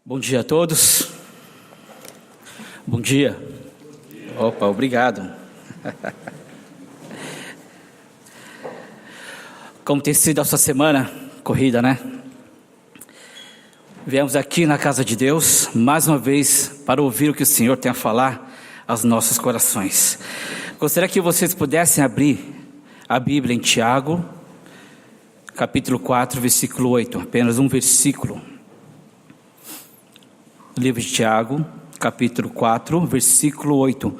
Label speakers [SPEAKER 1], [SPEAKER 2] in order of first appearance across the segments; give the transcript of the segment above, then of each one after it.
[SPEAKER 1] Bom dia a todos. Bom dia. Opa, obrigado. Como tem sido a sua semana corrida, né? Viemos aqui na casa de Deus, mais uma vez, para ouvir o que o Senhor tem a falar aos nossos corações. Gostaria que vocês pudessem abrir a Bíblia em Tiago, capítulo 4, versículo 8, apenas um versículo. Livro de Tiago, capítulo 4, versículo 8.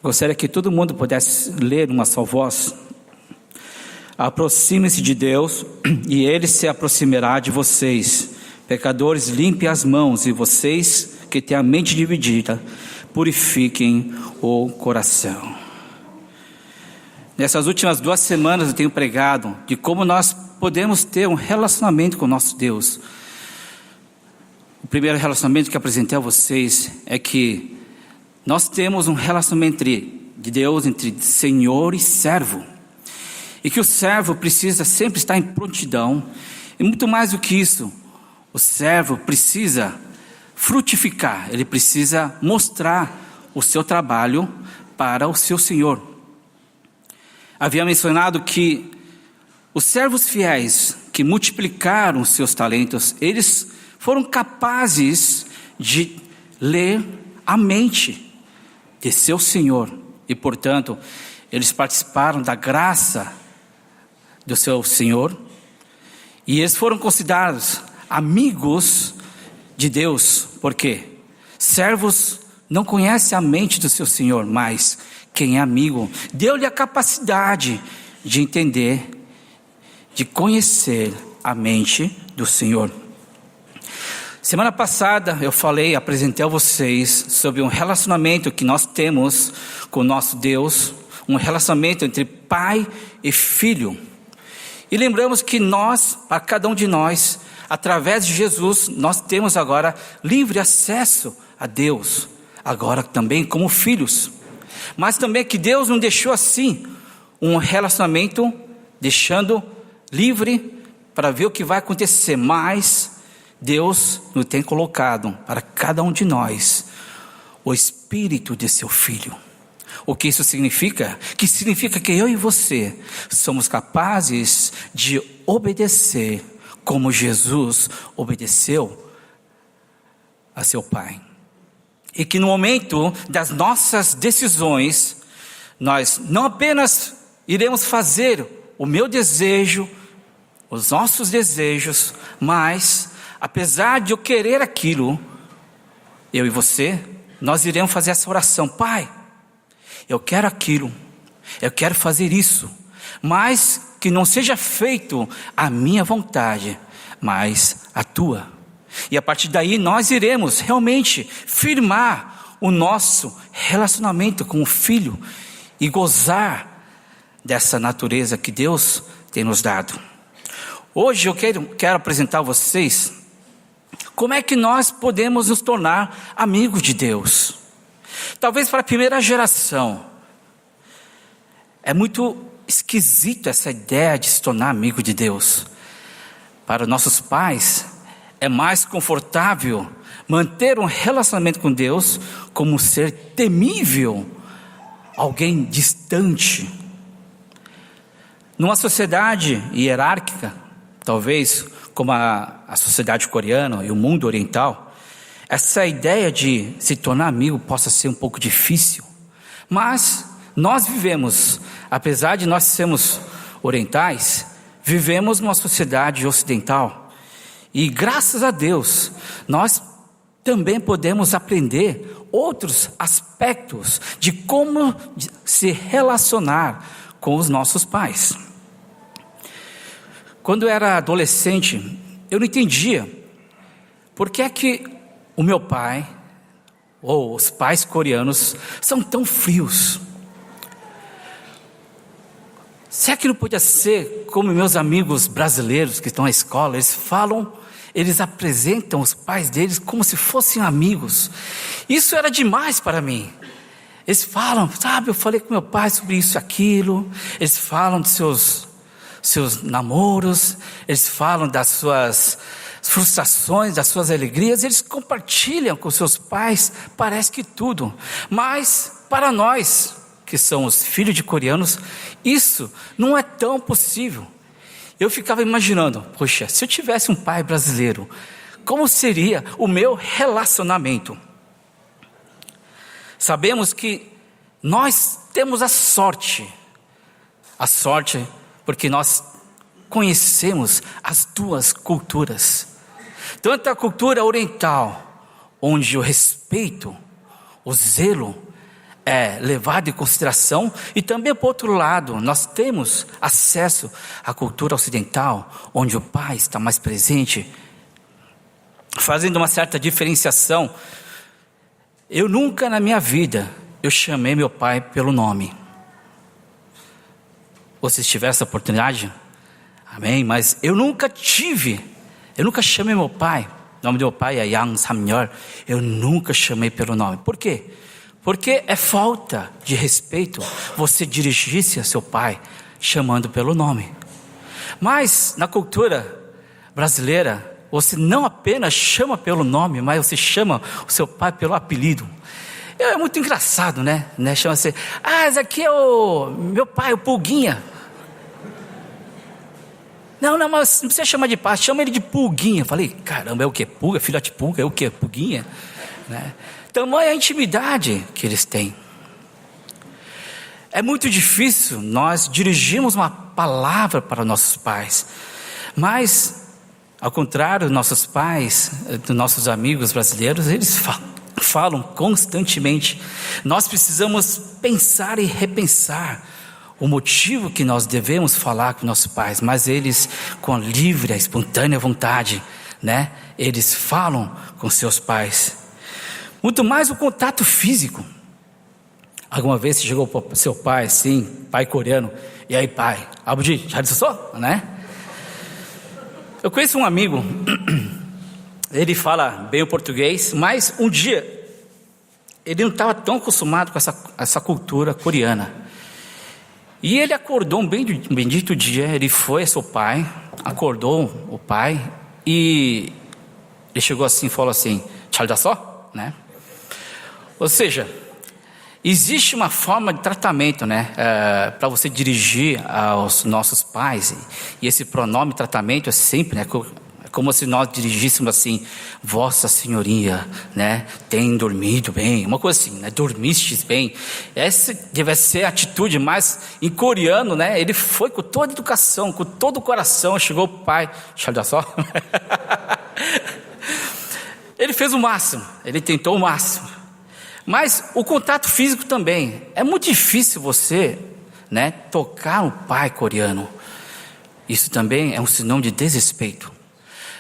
[SPEAKER 1] Gostaria que todo mundo pudesse ler uma só voz. Aproxime-se de Deus e Ele se aproximará de vocês. Pecadores, limpem as mãos, e vocês que têm a mente dividida, purifiquem o coração. Nessas últimas 2 semanas eu tenho pregado de como nós podemos ter um relacionamento com o nosso Deus. O primeiro relacionamento que apresentei a vocês é que nós temos um relacionamento de Deus, entre Senhor e servo. E que o servo precisa sempre estar em prontidão. E muito mais do que isso, o servo precisa frutificar. Ele precisa mostrar o seu trabalho para o seu Senhor. Havia mencionado que os servos fiéis que multiplicaram os seus talentos, eles foram capazes de ler a mente de seu Senhor. E portanto, eles participaram da graça do seu Senhor. E eles foram considerados amigos de Deus. Por quê? Servos não conhecem a mente do seu Senhor, mas quem é amigo, deu-lhe a capacidade de entender, de conhecer a mente do Senhor. Semana passada eu apresentei a vocês sobre um relacionamento que nós temos com o nosso Deus, um relacionamento entre pai e filho. E lembramos que nós, para cada um de nós, através de Jesus, nós temos agora livre acesso a Deus, agora também como filhos. Mas também que Deus não deixou assim um relacionamento, deixando livre para ver o que vai acontecer, mas Deus nos tem colocado para cada um de nós o Espírito de seu Filho. O que isso significa? Que significa que eu e você somos capazes de obedecer como Jesus obedeceu a seu Pai. E que no momento das nossas decisões, nós não apenas iremos fazer o meu desejo, os nossos desejos, mas apesar de eu querer aquilo, eu e você, nós iremos fazer essa oração: Pai, eu quero aquilo, eu quero fazer isso, mas que não seja feito a minha vontade, mas a tua. E a partir daí nós iremos realmente firmar o nosso relacionamento com o Filho e gozar dessa natureza que Deus tem nos dado. Hoje eu quero apresentar a vocês como é que nós podemos nos tornar amigos de Deus. Talvez para a primeira geração é muito esquisito essa ideia de se tornar amigo de Deus. Para nossos pais é mais confortável manter um relacionamento com Deus como um ser temível, alguém distante. Numa sociedade hierárquica, talvez como a sociedade coreana e o mundo oriental, essa ideia de se tornar amigo possa ser um pouco difícil. Mas nós vivemos, apesar de nós sermos orientais, vivemos numa sociedade ocidental. E graças a Deus, nós também podemos aprender outros aspectos de como se relacionar com os nossos pais. Quando eu era adolescente, eu não entendia por que é que o meu pai, ou os pais coreanos, são tão frios. Será que não podia ser como meus amigos brasileiros que estão na escola? Eles apresentam os pais deles como se fossem amigos. Isso era demais para mim. Eles falam, eu falei com meu pai sobre isso e aquilo. Eles falam de seus namoros, eles falam das suas frustrações, das suas alegrias, eles compartilham com seus pais, parece que tudo. Mas para nós, que somos filhos de coreanos, isso não é tão possível. Eu ficava imaginando, poxa, se eu tivesse um pai brasileiro, como seria o meu relacionamento? Sabemos que nós temos a sorte porque nós conhecemos as duas culturas. Tanto a cultura oriental, onde o respeito, o zelo é levado em consideração, e também, por outro lado, nós temos acesso à cultura ocidental, onde o pai está mais presente, fazendo uma certa diferenciação. Eu nunca na minha vida, eu chamei meu pai pelo nome. Vocês tiveram essa oportunidade? Amém? Mas eu nunca chamei meu pai, o nome do meu pai é Yang Samyeol, eu nunca chamei pelo nome. Por quê? Porque é falta de respeito você dirigir-se a seu pai chamando pelo nome. Mas na cultura brasileira, você não apenas chama pelo nome, mas você chama o seu pai pelo apelido. É muito engraçado, né? Chama assim, esse aqui é o meu pai, o Pulguinha. Não, mas não precisa chamar de pai, chama ele de Pulguinha. Eu falei, caramba, é o que? Pulga, filhote de pulga, é o que? Pulguinha? Né? Tamanha a intimidade que eles têm. É muito difícil nós dirigirmos uma palavra para nossos pais, mas, ao contrário, nossos pais, dos nossos amigos brasileiros, eles falam constantemente. Nós precisamos pensar e repensar o motivo que nós devemos falar com nossos pais, mas eles, com a livre, a espontânea vontade, né? Eles falam com seus pais. Muito mais o contato físico. Alguma vez você chegou para seu pai, sim, pai coreano, e aí pai, abuji, já disse só, né? Eu conheço um amigo, ele fala bem o português, mas um dia, ele não estava tão acostumado com essa cultura coreana. E ele acordou um bendito dia, ele foi a seu pai, acordou o pai, e ele chegou assim e falou assim, 잘 잤어? Né? Ou seja, existe uma forma de tratamento, né, para você dirigir aos nossos pais, e esse pronome tratamento é sempre, né, como se nós dirigíssemos assim, Vossa Senhoria, né, tem dormido bem, uma coisa assim, né, dormistes bem. Essa deve ser a atitude, mas em coreano, né, ele foi com toda a educação, com todo o coração, chegou o pai, só. Ele fez o máximo, ele tentou o máximo. Mas o contato físico também, é muito difícil você, né, tocar um pai coreano. Isso também é um sinal de desrespeito.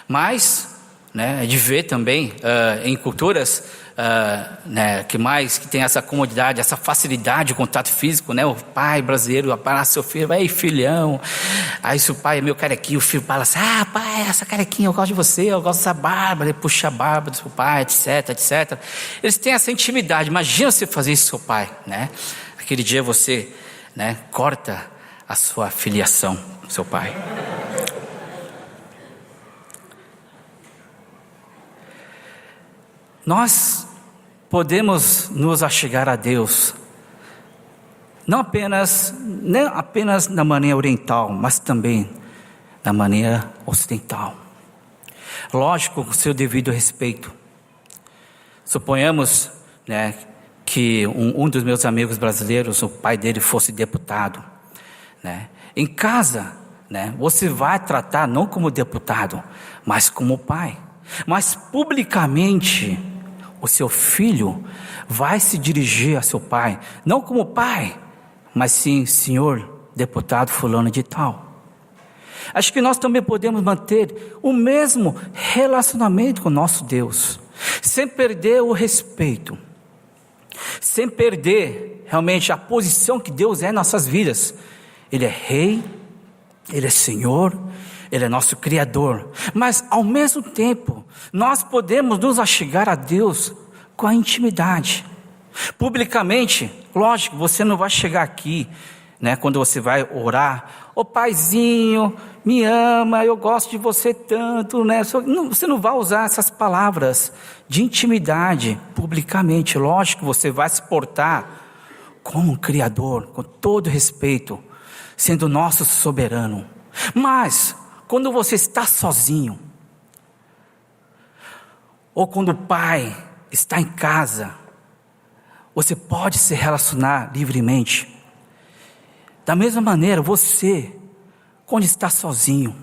[SPEAKER 1] Mas, né, é de ver também em culturas né, que tem essa comodidade, essa facilidade de contato físico, né, o pai brasileiro abraça seu filho, ei filhão, aí se o pai é meio carequinho, o filho fala assim, pai, essa carequinha, eu gosto de você, eu gosto dessa barba, ele puxa a barba do seu pai, etc, etc. Eles têm essa intimidade. Imagina você fazer isso com seu pai, né? Aquele dia você, né, corta a sua filiação com seu pai. Nós podemos nos achegar a Deus, não apenas na maneira oriental, mas também na maneira ocidental. Lógico, com seu devido respeito. Suponhamos, né, que um dos meus amigos brasileiros, o pai dele fosse deputado, né? Em casa, né, você vai tratar não como deputado, mas como pai. Mas publicamente, o seu filho vai se dirigir a seu pai, não como pai, mas sim, senhor deputado fulano de tal. Acho que nós também podemos manter o mesmo relacionamento com o nosso Deus, sem perder o respeito, sem perder realmente a posição que Deus é em nossas vidas. Ele é rei, Ele é Senhor, Ele é nosso Criador, mas ao mesmo tempo, nós podemos nos achegar a Deus com a intimidade. Publicamente, lógico, você não vai chegar aqui, né? Quando você vai orar, ô paizinho, me ama, eu gosto de você tanto, né? Você não vai usar essas palavras de intimidade publicamente. Lógico que você vai se portar como um criador, com todo respeito, sendo nosso soberano. Mas quando você está sozinho, ou quando o pai está em casa, você pode se relacionar livremente. Da mesma maneira, você, quando está sozinho,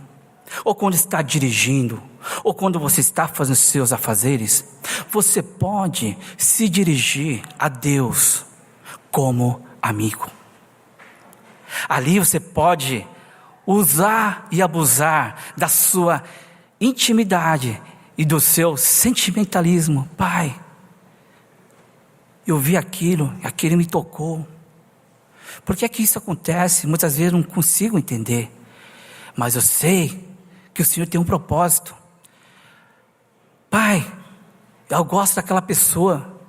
[SPEAKER 1] ou quando está dirigindo, ou quando você está fazendo seus afazeres, você pode se dirigir a Deus como amigo. Ali você pode usar e abusar da sua intimidade e do seu sentimentalismo. Pai, eu vi aquilo me tocou. Por que é que isso acontece? Muitas vezes eu não consigo entender, mas eu sei que o Senhor tem um propósito. Pai, eu gosto daquela pessoa,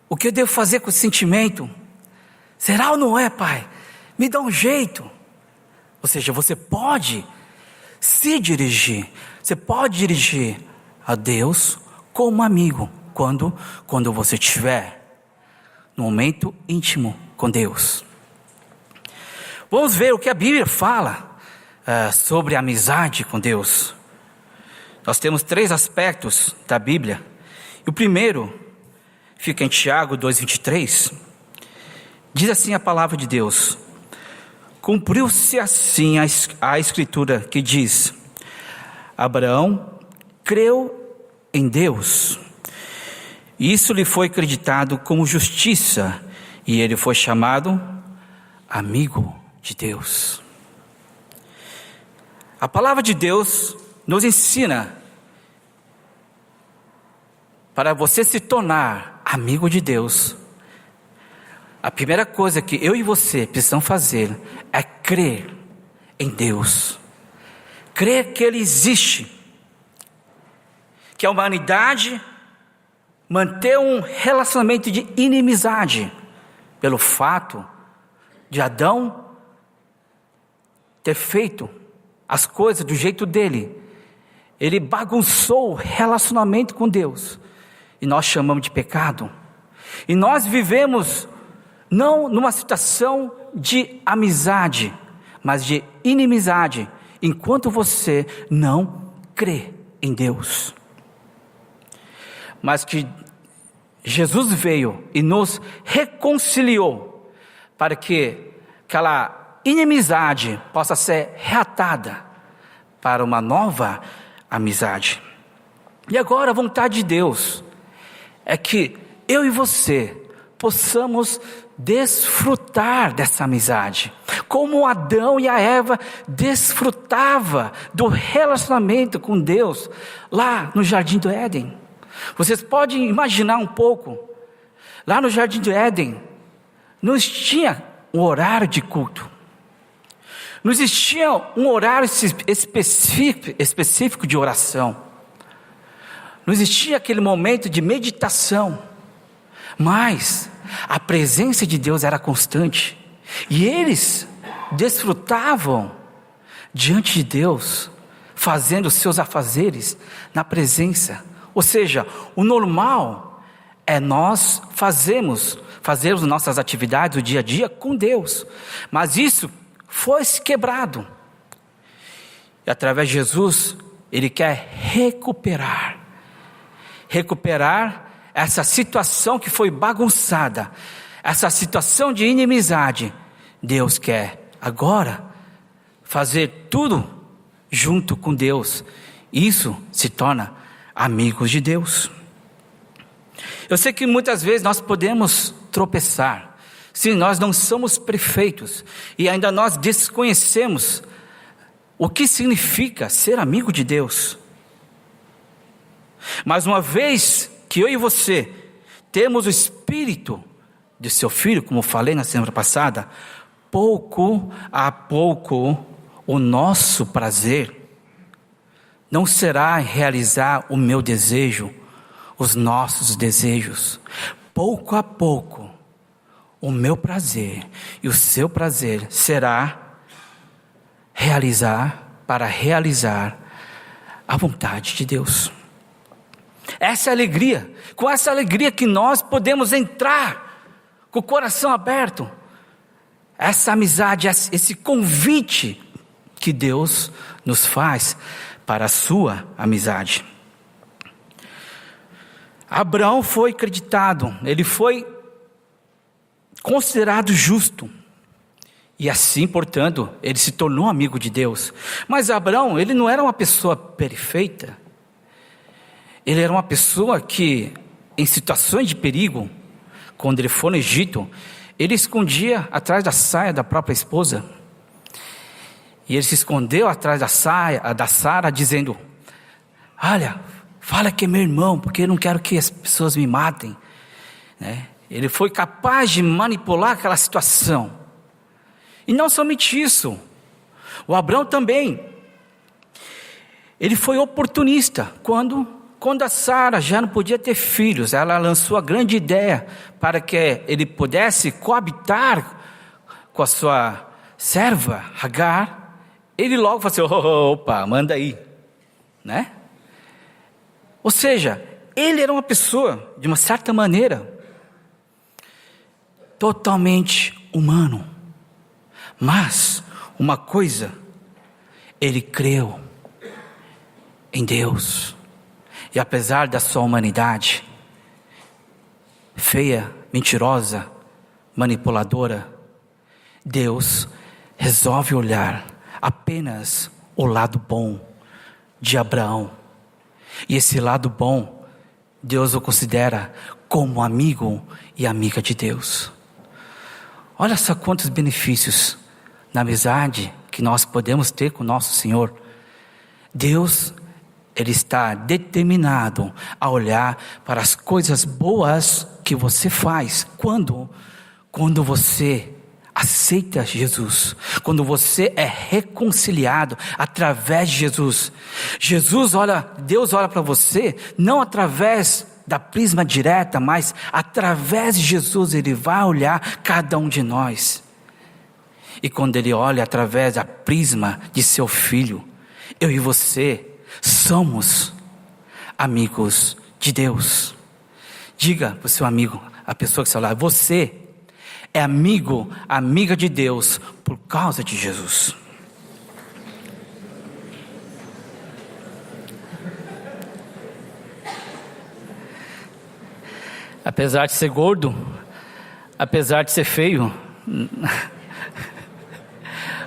[SPEAKER 1] o que eu devo fazer com esse sentimento? Será ou não é, Pai? Me dá um jeito. Ou seja, você pode se dirigir, você pode dirigir a Deus como amigo, quando você estiver no momento íntimo com Deus. Vamos ver o que a Bíblia fala sobre a amizade com Deus. Nós temos 3 aspectos da Bíblia. E o primeiro fica em Tiago 2,23. Diz assim a palavra de Deus: cumpriu-se assim a escritura que diz: Abraão creu em Deus, e isso lhe foi acreditado como justiça, e ele foi chamado amigo de Deus. A palavra de Deus nos ensina, para você se tornar amigo de Deus, a primeira coisa que eu e você precisamos fazer é crer em Deus, crer que Ele existe, que a humanidade mantém um relacionamento de inimizade, pelo fato de Adão ter feito as coisas do jeito dele. Ele bagunçou o relacionamento com Deus, e nós chamamos de pecado. E nós vivemos não numa situação de amizade, mas de inimizade, enquanto você não crê em Deus. Mas que Jesus veio e nos reconciliou, para que aquela inimizade possa ser reatada para uma nova amizade. E agora a vontade de Deus é que eu e você possamos desfrutar dessa amizade, como Adão e a Eva desfrutavam do relacionamento com Deus lá no Jardim do Éden. Vocês podem imaginar um pouco, lá no Jardim do Éden não existia um horário de culto, não existia um horário específico de oração, não existia aquele momento de meditação, mas a presença de Deus era constante, e eles desfrutavam diante de Deus, fazendo os seus afazeres na presença. Ou seja, o normal é nós fazermos nossas atividades do dia a dia com Deus, mas isso foi quebrado, e através de Jesus, Ele quer recuperar essa situação que foi bagunçada, essa situação de inimizade. Deus quer agora fazer tudo junto com Deus. Isso se torna amigos de Deus. Eu sei que muitas vezes nós podemos tropeçar. Sim, nós não somos perfeitos e ainda nós desconhecemos o que significa ser amigo de Deus. Mas uma vez que eu e você temos o Espírito de seu Filho, como falei na semana passada, pouco a pouco o nosso prazer não será realizar o meu desejo, os nossos desejos. Pouco a pouco o meu prazer e o seu prazer será realizar a vontade de Deus. Essa é a alegria, com essa alegria que nós podemos entrar com o coração aberto. Essa amizade, esse convite que Deus nos faz para a sua amizade. Abraão foi acreditado, ele foi considerado justo. E assim, portanto, ele se tornou amigo de Deus. Mas Abraão, ele não era uma pessoa perfeita. Ele era uma pessoa que, em situações de perigo, quando ele foi no Egito, ele escondia atrás da saia da própria esposa. E ele se escondeu atrás da saia da Sara, dizendo: olha, fala que é meu irmão, porque eu não quero que as pessoas me matem. Ele foi capaz de manipular aquela situação. E não somente isso, o Abraão também, ele foi oportunista. Quando a Sara já não podia ter filhos, ela lançou a grande ideia para que ele pudesse coabitar com a sua serva, Agar. Ele logo falou assim: opa, manda aí, Ou seja, ele era uma pessoa, de uma certa maneira, totalmente humano. Mas, uma coisa, ele creu em Deus. E apesar da sua humanidade feia, mentirosa, manipuladora, Deus resolve olhar apenas o lado bom de Abraão. E esse lado bom, Deus o considera como amigo e amiga de Deus. Olha só quantos benefícios na amizade que nós podemos ter com o nosso Senhor. Deus, Ele está determinado a olhar para as coisas boas que você faz. Quando você aceita Jesus, quando você é reconciliado através de Jesus. Deus olha para você, não através da prisma direta, mas através de Jesus Ele vai olhar cada um de nós. E quando Ele olha através da prisma de seu Filho, eu e você somos amigos de Deus. Diga para o seu amigo, a pessoa que está lá: você é amiga de Deus por causa de Jesus. Apesar de ser gordo, apesar de ser feio,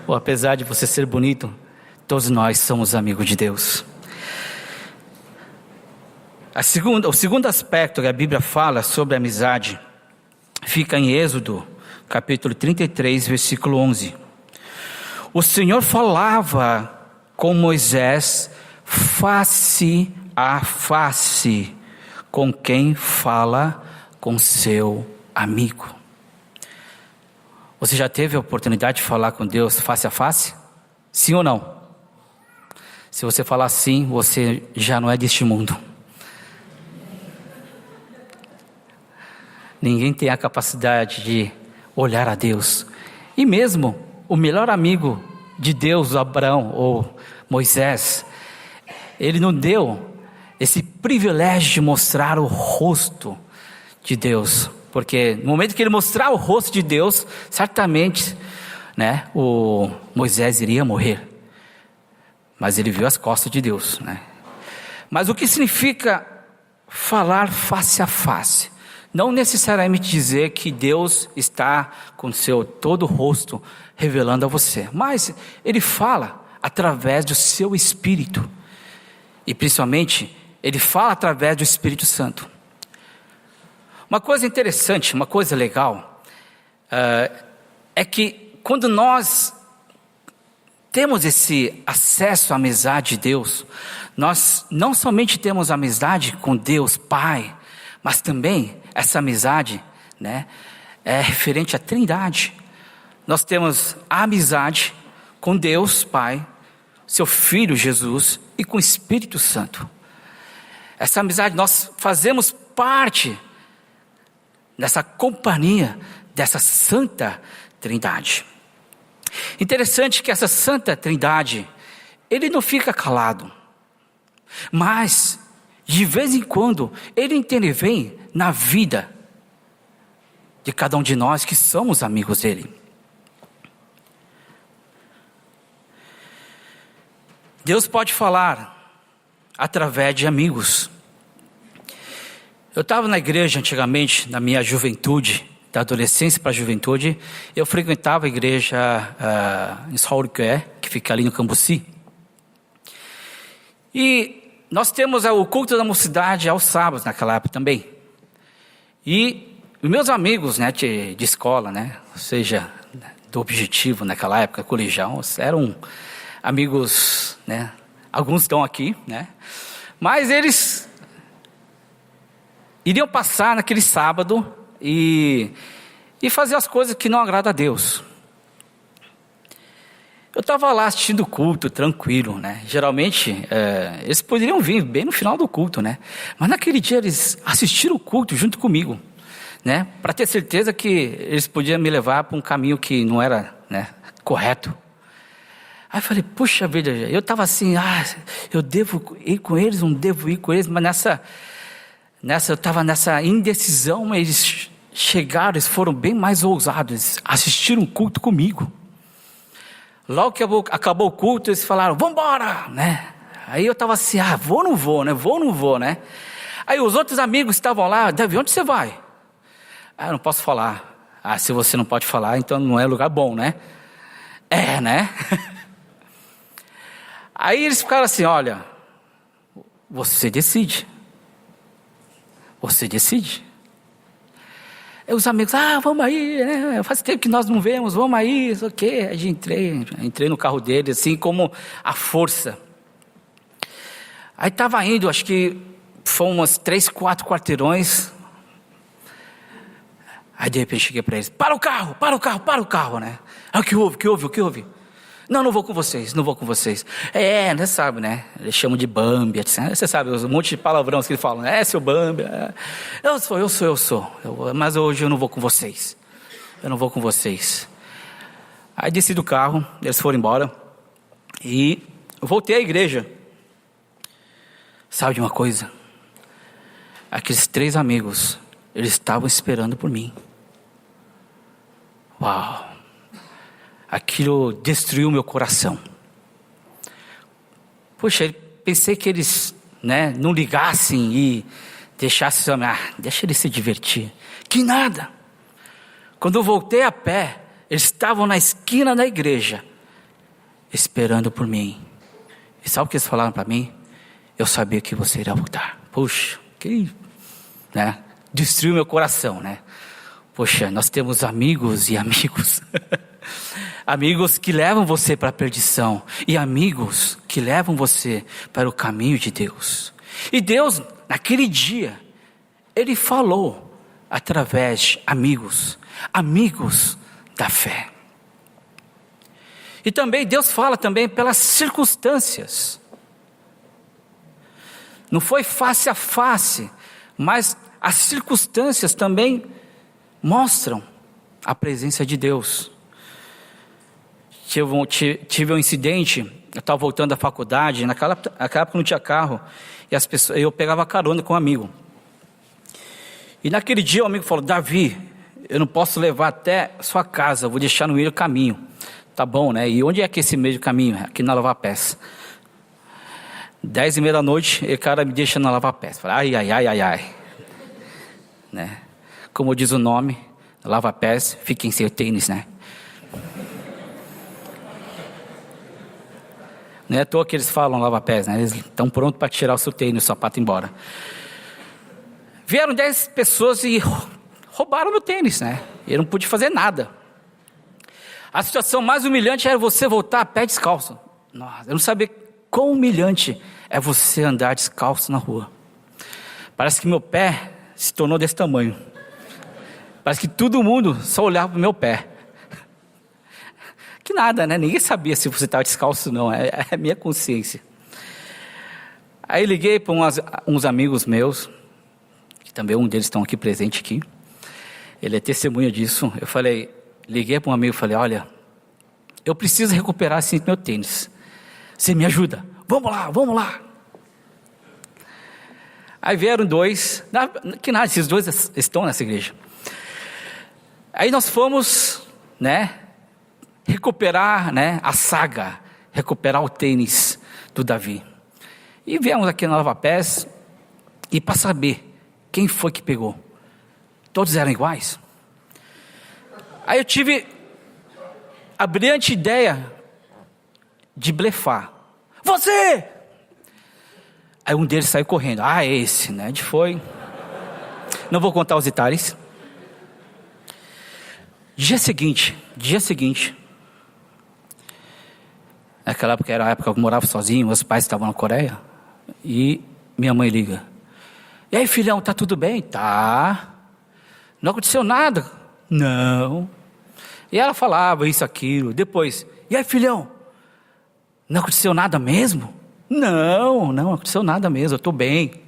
[SPEAKER 1] ou apesar de você ser bonito, todos nós somos amigos de Deus. O segundo aspecto que a Bíblia fala sobre a amizade fica em Êxodo, capítulo 33, versículo 11. O Senhor falava com Moisés face a face, com quem fala com seu amigo. Você já teve a oportunidade de falar com Deus face a face? Sim ou não? Se você falar sim, você já não é deste mundo. Ninguém tem a capacidade de olhar a Deus. E mesmo o melhor amigo de Deus, Abraão ou Moisés, ele não deu esse privilégio de mostrar o rosto de Deus. Porque no momento que ele mostrar o rosto de Deus, certamente, o Moisés iria morrer. Mas ele viu as costas de Deus, Mas o que significa falar face a face? Não necessariamente dizer que Deus está com seu todo o rosto revelando a você. Mas Ele fala através do seu Espírito. E principalmente, Ele fala através do Espírito Santo. Uma coisa interessante, uma coisa legal, é que quando nós temos esse acesso à amizade de Deus, nós não somente temos amizade com Deus Pai, mas também essa amizade, é referente à Trindade. Nós temos a amizade com Deus Pai, seu Filho Jesus e com o Espírito Santo. Essa amizade, nós fazemos parte dessa companhia dessa Santa Trindade. Interessante que essa Santa Trindade, ele não fica calado, mas de vez em quando ele intervém na vida de cada um de nós que somos amigos dele. Deus pode falar através de amigos. Eu estava na igreja antigamente, na minha juventude, da adolescência para a juventude, eu frequentava a igreja em Saurqué, que fica ali no Cambuci. E nós temos o culto da mocidade aos sábados naquela época também. E os meus amigos, né, de escola, né, ou seja, do objetivo naquela época, colegial, eram amigos, né, alguns estão aqui, né, mas eles iriam passar naquele sábado e fazer as coisas que não agradam a Deus. Eu estava lá assistindo o culto, tranquilo, né? Geralmente, eles poderiam vir bem no final do culto, né? Mas naquele dia eles assistiram o culto junto comigo, né? Para ter certeza que eles podiam me levar para um caminho que não era, né, correto. Aí eu falei, puxa vida, eu estava assim, eu devo ir com eles, não devo ir com eles, mas eu estava nessa indecisão, mas eles chegaram, eles foram bem mais ousados, assistiram o culto comigo. Logo que acabou o culto, eles falaram, vamos embora, né? Aí eu estava assim, vou ou não vou, né? Vou ou não vou, né? Aí os outros amigos estavam lá, Davi, onde você vai? Eu não posso falar. Se você não pode falar, então não é lugar bom, né? Né? Aí eles ficaram assim, olha, você decide. Você decide. Aí os amigos, vamos aí, né? Faz tempo que nós não vemos, vamos aí, isso aqui. Aí entrei no carro dele, assim como a força. Aí estava indo, acho que foram umas 3, 4 quarteirões. Aí de repente cheguei para eles, para o carro, né? O que houve? Não vou com vocês. Né, sabe, né? Eles chamam de Bambi, etc. Você sabe, um monte de palavrão que eles falam, seu Bambi. Eu sou. Mas hoje eu não vou com vocês. Aí desci do carro, eles foram embora. E eu voltei à igreja. Sabe de uma coisa? Aqueles 3 amigos, eles estavam esperando por mim. Uau! Aquilo destruiu meu coração. Poxa, pensei que eles, né, não ligassem e deixassem, deixa eles se divertir. Que nada. Quando eu voltei a pé, eles estavam na esquina da igreja, esperando por mim. E sabe o que eles falaram para mim? Eu sabia que você iria voltar. Poxa, né, destruiu meu coração, né? Poxa, nós temos amigos e amigos. Amigos que levam você para a perdição e amigos que levam você para o caminho de Deus. E Deus, naquele dia, Ele falou através de amigos da fé. E também Deus fala também pelas circunstâncias. Não foi face a face, mas as circunstâncias também mostram a presença de Deus. Tive um incidente, eu estava voltando da faculdade, naquela época não tinha carro, e eu pegava carona com um amigo. E naquele dia o amigo falou, Davi, eu não posso levar até a sua casa, eu vou deixar no meio do caminho. Tá bom, né? E onde é que esse meio do caminho? Aqui na Lava Pés. 10:30 da noite, e o cara me deixa na Lava Pés. Falei, ai. Né? Como diz o nome, Lava Pés, fiquem sem tênis, né? Não é à toa que eles falam lava-pés, né? Eles estão prontos para tirar o seu tênis e o sapato embora. Vieram 10 pessoas e roubaram meu tênis, né? Eu não pude fazer nada. A situação mais humilhante era você voltar a pé descalço. Nossa, eu não sabia quão humilhante é você andar descalço na rua. Parece que meu pé se tornou desse tamanho. Parece que todo mundo só olhava para o meu pé. Que nada, né? Ninguém sabia se você estava descalço ou não. É a minha consciência. Aí liguei para uns amigos meus, que também um deles estão aqui presente aqui. Ele é testemunha disso. Eu falei, liguei para um amigo e falei, olha, eu preciso recuperar assim meu tênis. Você me ajuda? Vamos lá, vamos lá. Aí vieram dois, que nada, esses dois estão nessa igreja. Aí nós fomos, né, recuperar, né, a saga, recuperar o tênis do Davi. E viemos aqui na Lava Pés, e para saber quem foi que pegou. Todos eram iguais. Aí eu tive a brilhante ideia de blefar. Você! Aí um deles saiu correndo. Ah, esse, né? Onde foi? Não vou contar os detalhes. Dia seguinte. Naquela época era a época que eu morava sozinho, meus pais estavam na Coreia. E minha mãe liga. E aí, filhão, tá tudo bem? Tá. Não aconteceu nada? Não. E ela falava isso, aquilo. Depois, e aí, filhão? Não aconteceu nada mesmo? Não aconteceu nada mesmo, eu estou bem.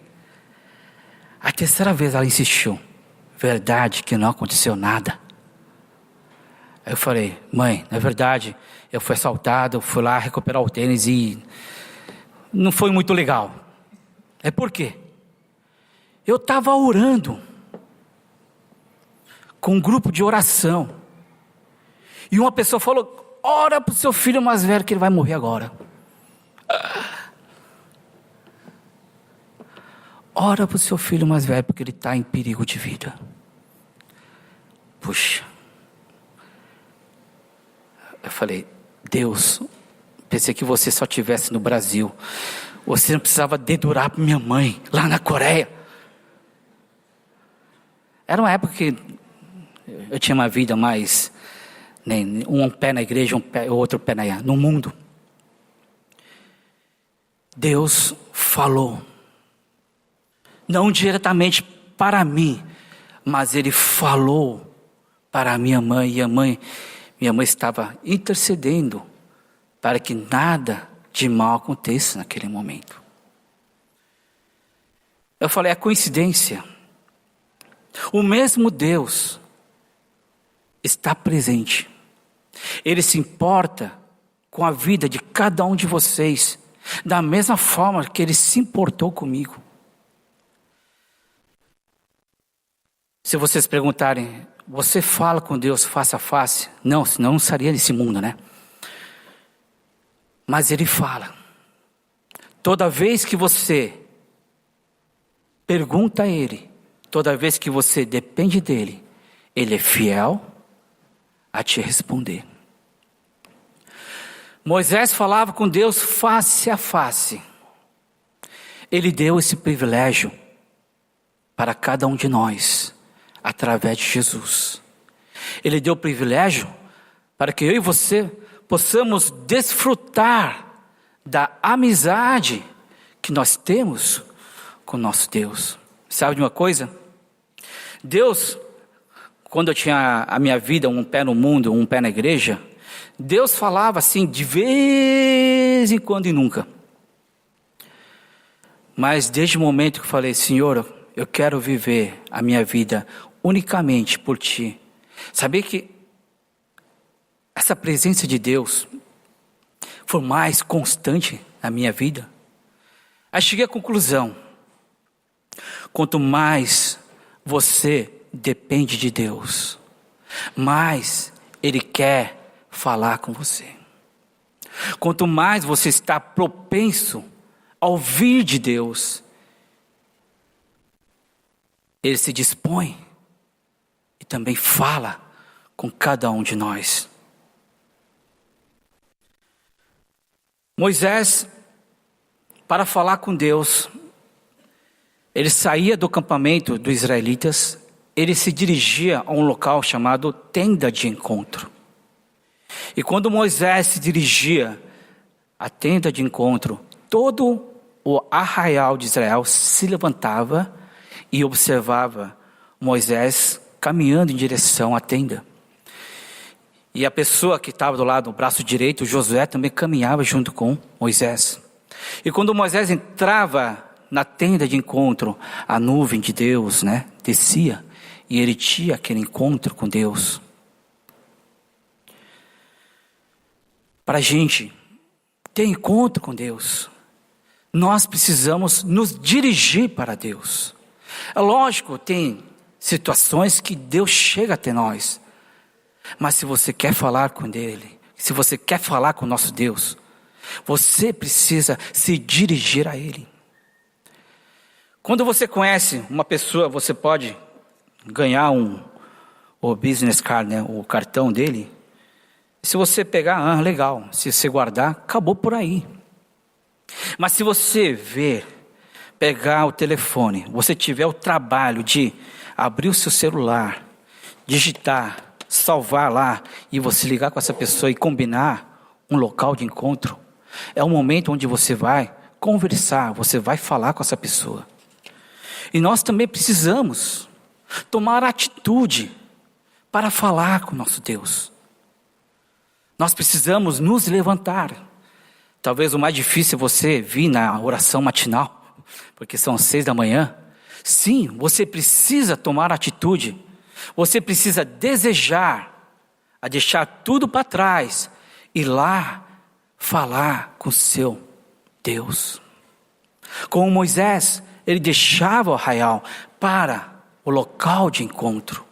[SPEAKER 1] A terceira vez ela insistiu. Verdade que não aconteceu nada. Aí eu falei, mãe, na verdade, eu fui assaltado, fui lá recuperar o tênis e não foi muito legal. É por quê? Eu estava orando com um grupo de oração. E uma pessoa falou, ora para o seu filho mais velho que ele vai morrer agora. Ora para o seu filho mais velho porque ele está em perigo de vida. Puxa. Eu falei, Deus, pensei que você só estivesse no Brasil. Você não precisava dedurar para minha mãe lá na Coreia. Era uma época que eu tinha uma vida mais, né, um pé na igreja, outro pé no mundo. Deus falou, não diretamente para mim, mas Ele falou para a minha mãe, e minha mãe estava intercedendo para que nada de mal aconteça naquele momento. Eu falei, é coincidência. O mesmo Deus está presente. Ele se importa com a vida de cada um de vocês, da mesma forma que Ele se importou comigo. Se vocês perguntarem, você fala com Deus face a face? Não, senão não estaria nesse mundo, né? Mas Ele fala. Toda vez que você pergunta a Ele, toda vez que você depende dEle, Ele é fiel a te responder. Moisés falava com Deus face a face. Ele deu esse privilégio para cada um de nós, através de Jesus. Ele deu o privilégio para que eu e você possamos desfrutar da amizade que nós temos com nosso Deus. Sabe de uma coisa? Deus, quando eu tinha a minha vida, um pé no mundo, um pé na igreja, Deus falava assim de vez em quando e nunca. Mas desde o momento que eu falei, Senhor, eu quero viver a minha vida unicamente por Ti. Sabia que essa presença de Deus foi mais constante na minha vida? Aí cheguei à conclusão, quanto mais você depende de Deus, mais Ele quer falar com você. Quanto mais você está propenso a ouvir de Deus, Ele se dispõe e também fala com cada um de nós. Moisés, para falar com Deus, ele saía do campamento dos israelitas, ele se dirigia a um local chamado tenda de encontro. E quando Moisés se dirigia à tenda de encontro, todo o arraial de Israel se levantava e observava Moisés caminhando em direção à tenda. E a pessoa que estava do lado, do braço direito, Josué, também caminhava junto com Moisés. E quando Moisés entrava na tenda de encontro, a nuvem de Deus, descia, e ele tinha aquele encontro com Deus. Para a gente ter encontro com Deus, nós precisamos nos dirigir para Deus. É lógico, tem situações que Deus chega até nós, mas se você quer falar com Ele, se você quer falar com o nosso Deus, você precisa se dirigir a Ele. Quando você conhece uma pessoa, você pode ganhar o business card, o cartão dele. Se você pegar, legal. Se você guardar, acabou por aí. Mas se você pegar o telefone, você tiver o trabalho de abrir o seu celular, digitar, salvar lá, e você ligar com essa pessoa e combinar um local de encontro, é um momento onde você vai conversar, você vai falar com essa pessoa. E nós também precisamos tomar atitude para falar com o nosso Deus. Nós precisamos nos levantar. Talvez o mais difícil é você vir na oração matinal, porque são 6 da manhã. Sim, você precisa tomar atitude. Você precisa desejar a deixar tudo para trás e lá falar com seu Deus. Como Moisés, ele deixava o arraial para o local de encontro.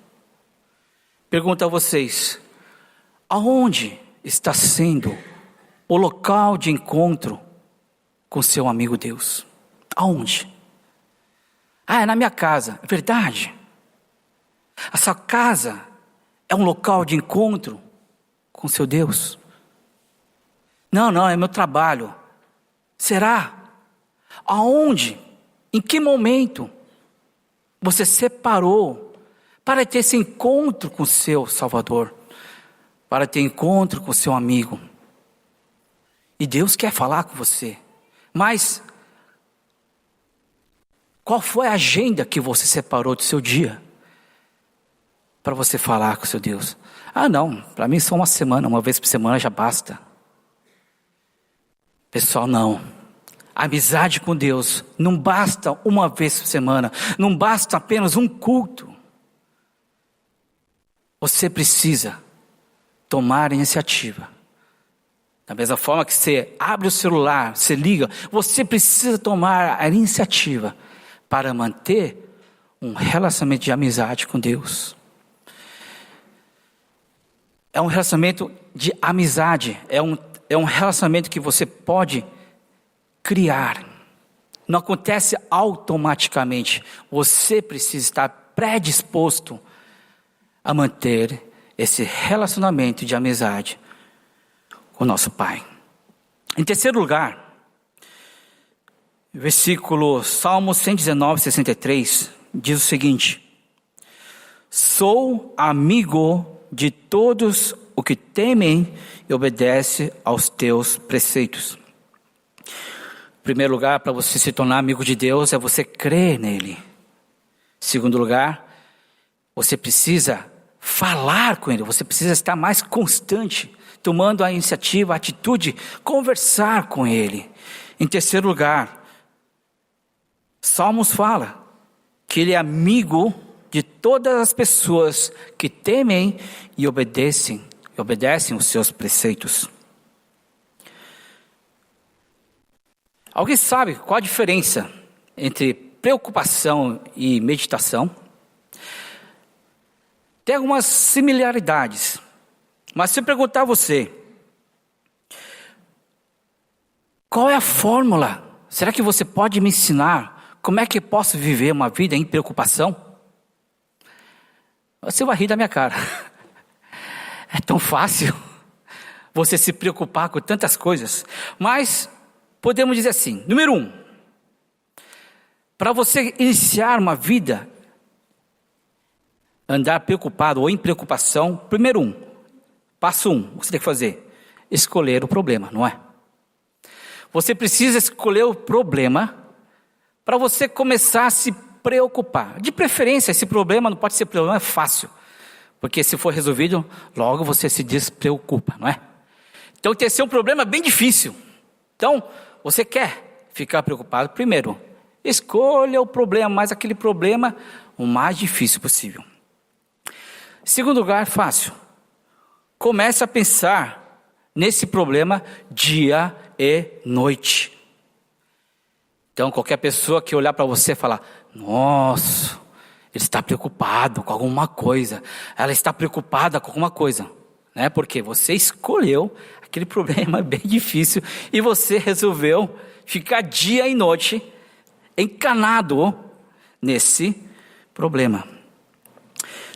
[SPEAKER 1] Pergunto a vocês, aonde está sendo o local de encontro com seu amigo Deus? Aonde? É na minha casa. É verdade. A sua casa é um local de encontro com seu Deus? Não, é meu trabalho. Será? Aonde? Em que momento você separou para ter esse encontro com o seu Salvador? Para ter encontro com o seu amigo? E Deus quer falar com você. Mas qual foi a agenda que você separou do seu dia para você falar com o seu Deus? Não, para mim só uma vez por semana já basta. Pessoal, não. A amizade com Deus não basta uma vez por semana, não basta apenas um culto. Você precisa tomar iniciativa. Da mesma forma que você abre o celular, você liga, você precisa tomar a iniciativa para manter um relacionamento de amizade com Deus. É um relacionamento de amizade, é um relacionamento que você pode criar. Não acontece automaticamente. Você precisa estar predisposto a manter esse relacionamento de amizade com o nosso Pai. Em terceiro lugar, versículo Salmo 119, 63, diz o seguinte: sou amigo de todos os que temem e obedecem aos teus preceitos. Em primeiro lugar, para você se tornar amigo de Deus, é você crer nele. Em segundo lugar, você precisa falar com ele, você precisa estar mais constante, tomando a iniciativa, a atitude, conversar com ele. Em terceiro lugar, Salmos fala que ele é amigo de todas as pessoas que temem e obedecem os seus preceitos. Alguém sabe qual a diferença entre preocupação e meditação? Tem algumas similaridades, mas se eu perguntar a você, qual é a fórmula? Será que você pode me ensinar como é que eu posso viver uma vida em preocupação? Você vai rir da minha cara. É tão fácil você se preocupar com tantas coisas, mas podemos dizer assim, número 1, para você iniciar uma vida, andar preocupado ou em preocupação, passo 1, você tem que fazer, escolher o problema, não é? Você precisa escolher o problema para você começar a se preocupar. De preferência, esse problema não pode ser problema fácil, porque se for resolvido, logo você se despreocupa, não é? Então tem que ser um problema bem difícil. Então, você quer ficar preocupado, primeiro, Escolha o problema, mas aquele problema o mais difícil possível. Segundo lugar, fácil. Comece a pensar nesse problema dia e noite. Então, qualquer pessoa que olhar para você e falar, nossa, ele está preocupado com alguma coisa, ela está preocupada com alguma coisa, né? Porque você escolheu aquele problema bem difícil e você resolveu ficar dia e noite encanado nesse problema.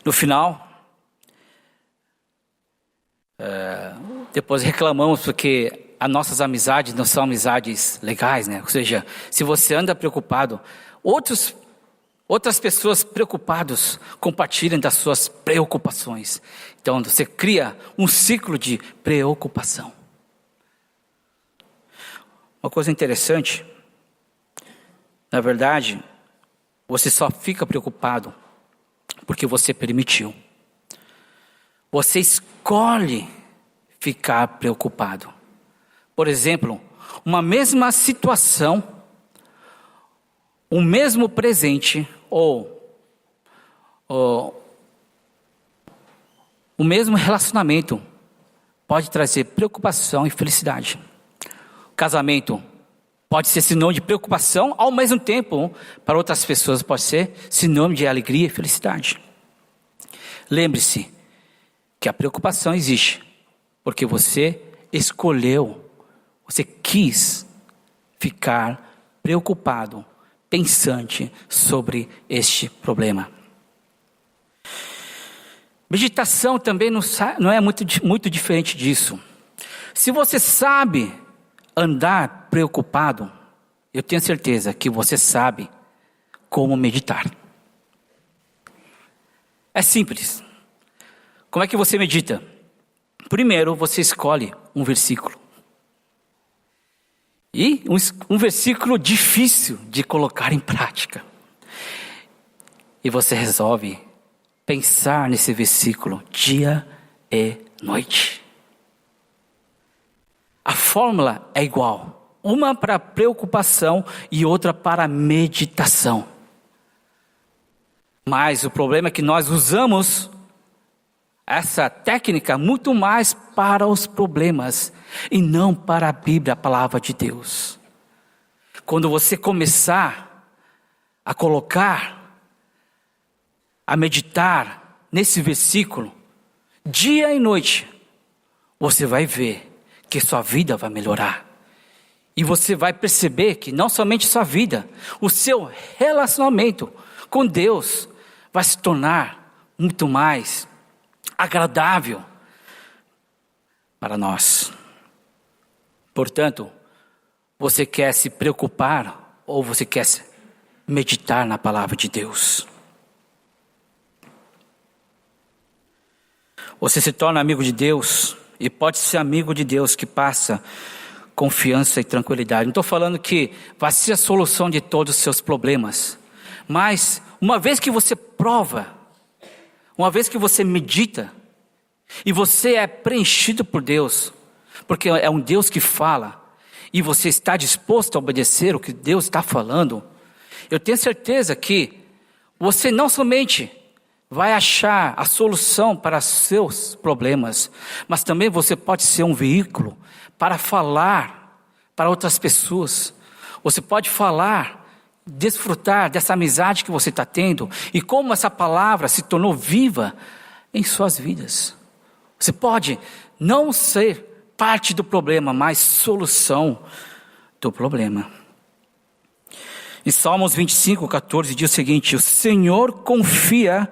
[SPEAKER 1] No final, depois reclamamos porque as nossas amizades não são amizades legais, né? Ou seja, se você anda preocupado, outras pessoas preocupadas compartilham das suas preocupações. Então você cria um ciclo de preocupação. Uma coisa interessante, na verdade, você só fica preocupado porque você permitiu. Você escolhe ficar preocupado. Por exemplo, uma mesma situação, um mesmo presente ou o mesmo relacionamento pode trazer preocupação e felicidade. O casamento pode ser sinônimo de preocupação, ao mesmo tempo, para outras pessoas pode ser sinônimo de alegria e felicidade. Lembre-se que a preocupação existe, porque você escolheu, você quis ficar preocupado, pensante sobre este problema. Meditação também não é muito diferente disso. Se você sabe andar preocupado, eu tenho certeza que você sabe como meditar. É simples. Como é que você medita? Primeiro, você escolhe um versículo. E um versículo difícil de colocar em prática. E você resolve pensar nesse versículo dia e noite. A fórmula é igual. Uma para preocupação e outra para meditação. Mas o problema é que nós usamos essa técnica muito mais para os problemas e não para a Bíblia, a palavra de Deus. Quando você começar a colocar, a meditar nesse versículo, dia e noite, você vai ver que sua vida vai melhorar. E você vai perceber que não somente sua vida, o seu relacionamento com Deus vai se tornar muito mais agradável para nós. Portanto, você quer se preocupar ou você quer meditar na palavra de Deus? Você se torna amigo de Deus e pode ser amigo de Deus que passa confiança e tranquilidade. Não estou falando que vai ser a solução de todos os seus problemas, mas uma vez que você prova, uma vez que você medita, e você é preenchido por Deus, porque é um Deus que fala, e você está disposto a obedecer o que Deus está falando, eu tenho certeza que você não somente vai achar a solução para seus problemas, mas também você pode ser um veículo para falar para outras pessoas. Você pode falar, desfrutar dessa amizade que você está tendo e como essa palavra se tornou viva em suas vidas. Você pode não ser parte do problema, mas solução do problema. Em Salmos 25:14 diz o seguinte: o Senhor confia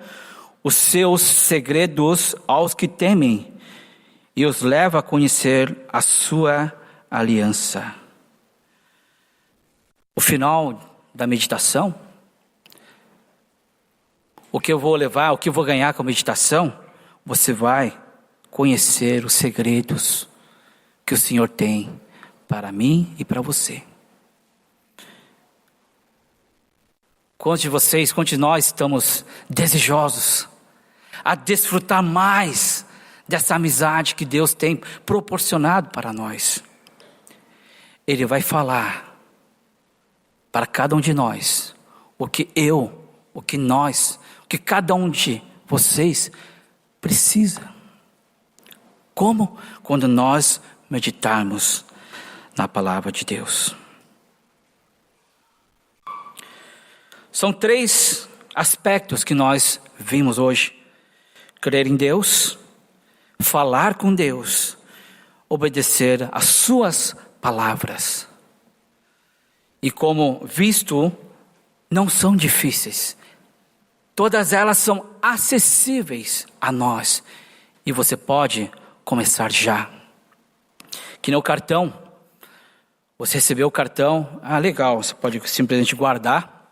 [SPEAKER 1] os seus segredos aos que temem e os leva a conhecer a sua aliança. O final da meditação, o que eu vou levar, o que eu vou ganhar com a meditação, você vai conhecer os segredos que o Senhor tem para mim e para você. Quantos de vocês, quantos de nós estamos desejosos a desfrutar mais dessa amizade que Deus tem proporcionado para nós? Ele vai falar para cada um de nós o que eu, o que nós, o que cada um de vocês precisa. Como? Quando nós meditarmos na palavra de Deus. São 3 aspectos que nós vimos hoje: crer em Deus, falar com Deus, obedecer às suas palavras. E como visto, não são difíceis. Todas elas são acessíveis a nós. E você pode começar já. Que nem o cartão. Você recebeu o cartão, legal, você pode simplesmente guardar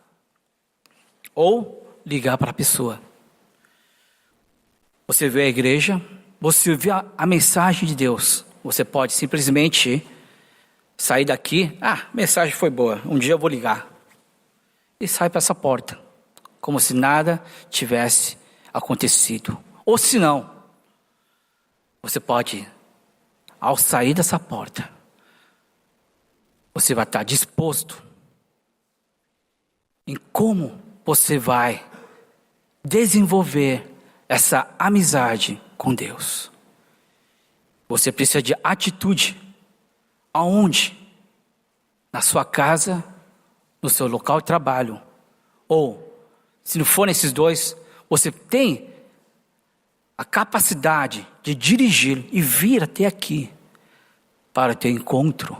[SPEAKER 1] ou ligar para a pessoa. Você vê a igreja, você vê a mensagem de Deus, você pode simplesmente sair daqui, a mensagem foi boa, um dia eu vou ligar. E sai para essa porta, como se nada tivesse acontecido. Ou se não, você pode, ao sair dessa porta, você vai estar disposto em como você vai desenvolver essa amizade com Deus. Você precisa de atitude. Aonde? Na sua casa, no seu local de trabalho. Ou, se não for nesses 2, você tem a capacidade de dirigir e vir até aqui para ter encontro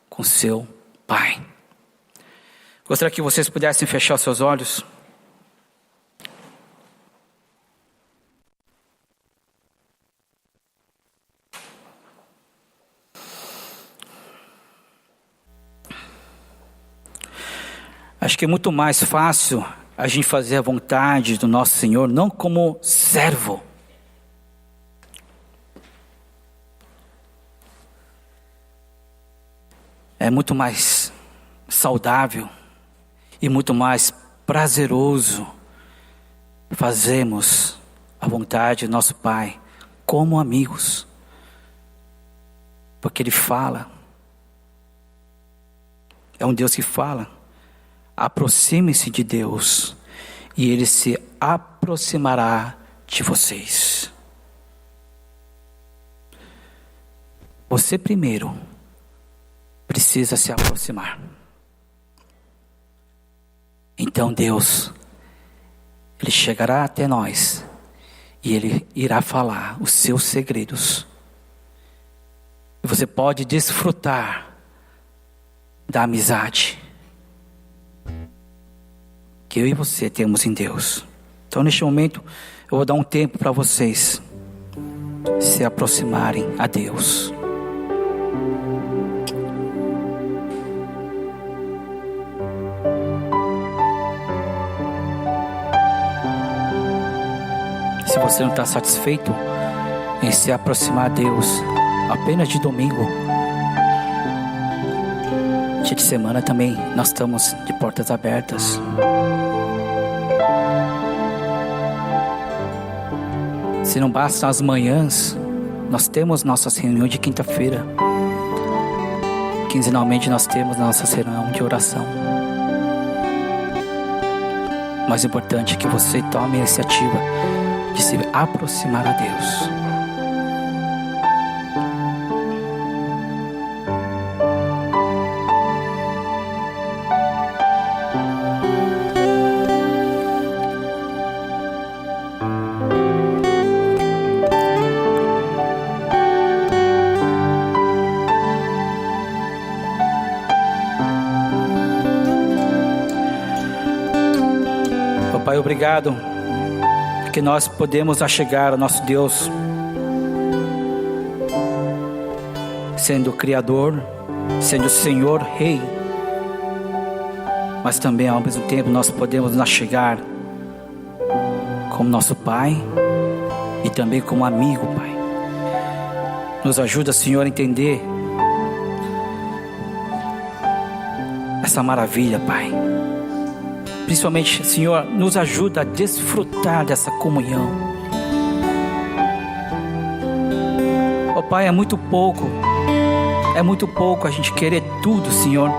[SPEAKER 1] com seu Pai. Gostaria que vocês pudessem fechar os seus olhos. Acho que é muito mais fácil a gente fazer a vontade do nosso Senhor, não como servo. É muito mais saudável e muito mais prazeroso fazermos a vontade do nosso Pai como amigos. Porque Ele fala. É um Deus que fala. Aproxime-se de Deus e Ele se aproximará de vocês. Você primeiro precisa se aproximar. Então Deus, Ele chegará até nós e Ele irá falar os seus segredos. E você pode desfrutar da amizade que eu e você temos em Deus. Então neste momento eu vou dar um tempo para vocês se aproximarem a Deus. Se você não está satisfeito em se aproximar a Deus apenas de domingo, dia de semana também nós estamos de portas abertas. Se não basta as manhãs, nós temos nossas reuniões de quinta-feira. Quinzenalmente nós temos nossa reunião de oração. Mais importante é que você tome a iniciativa de se aproximar a Deus. Pai, obrigado, porque nós podemos achegar ao nosso Deus, sendo o Criador, sendo o Senhor, Rei, mas também ao mesmo tempo nós podemos nos achegar como nosso Pai e também como amigo, Pai. Nos ajuda, Senhor, a entender essa maravilha, Pai. Principalmente, Senhor, nos ajuda a desfrutar dessa comunhão. Ó Pai, é muito pouco a gente querer tudo, Senhor,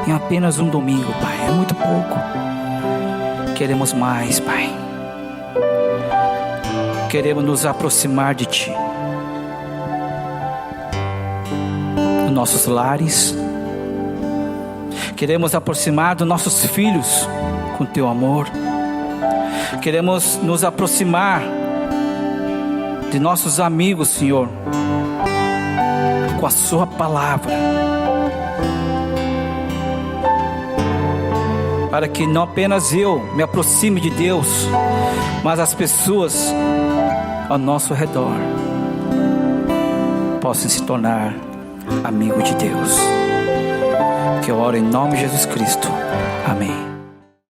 [SPEAKER 1] em apenas um domingo, Pai. É muito pouco. Queremos mais, Pai. Queremos nos aproximar de Ti. Nos nossos lares. Queremos aproximar dos nossos filhos com Teu amor. Queremos nos aproximar de nossos amigos, Senhor, com a Sua palavra, para que não apenas eu me aproxime de Deus, mas as pessoas ao nosso redor possam se tornar amigos de Deus. Que eu oro em nome de Jesus Cristo. Amém.